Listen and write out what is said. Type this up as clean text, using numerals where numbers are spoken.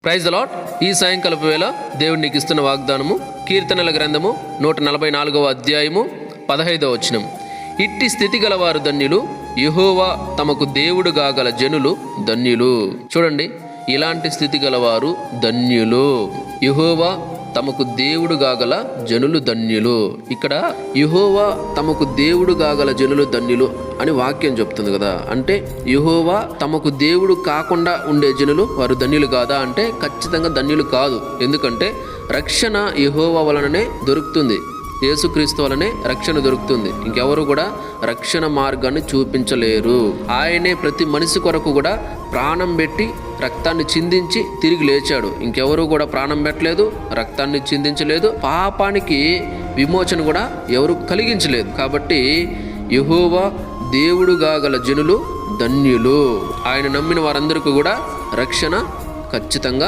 Praise the lord. ఈ సాయంకాలపు వేళ దేవుడు నీకు ఇస్తున్న వాగ్దానము కీర్తనల గ్రంథము 144వ అధ్యాయము 15వ వచనం. ఇట్టి స్థితి గలవారు ధన్యులు, యెహోవా తమకు దేవుడు గాగల జనులు ధన్యులు. చూడండి, ఇలాంటి స్థితి గలవారు ధన్యులు, యెహోవా తమకు దేవుడు గాగల జనులు ధన్యులు. ఇక్కడ యెహోవా తమకు దేవుడు గాగల జనులు ధన్యులు అని వాక్యం చెప్తుంది కదా. అంటే యెహోవా తమకు దేవుడు కాకుండా ఉండే జనులు వారు ధన్యులు కాదా అంటే ఖచ్చితంగా ధన్యులు కాదు. ఎందుకంటే రక్షణ యెహోవా వలననే దొరుకుతుంది, యేసుక్రీస్తు వలనే రక్షణ దొరుకుతుంది. ఇంకెవరు కూడా రక్షణ మార్గాన్ని చూపించలేరు. ఆయనే ప్రతి మనిషి కొరకు కూడా ప్రాణం పెట్టి రక్తాన్ని చిందించి తిరిగి లేచాడు. ఇంకెవరు కూడా ప్రాణం పెట్టలేదు, రక్తాన్ని చిందించలేదు, పాపానికి విమోచన కూడా ఎవరు కలిగించలేదు. కాబట్టి యెహోవా దేవుడుగా గల జనులు ధన్యులు. ఆయన నమ్మిన వారందరికీ కూడా రక్షణ ఖచ్చితంగా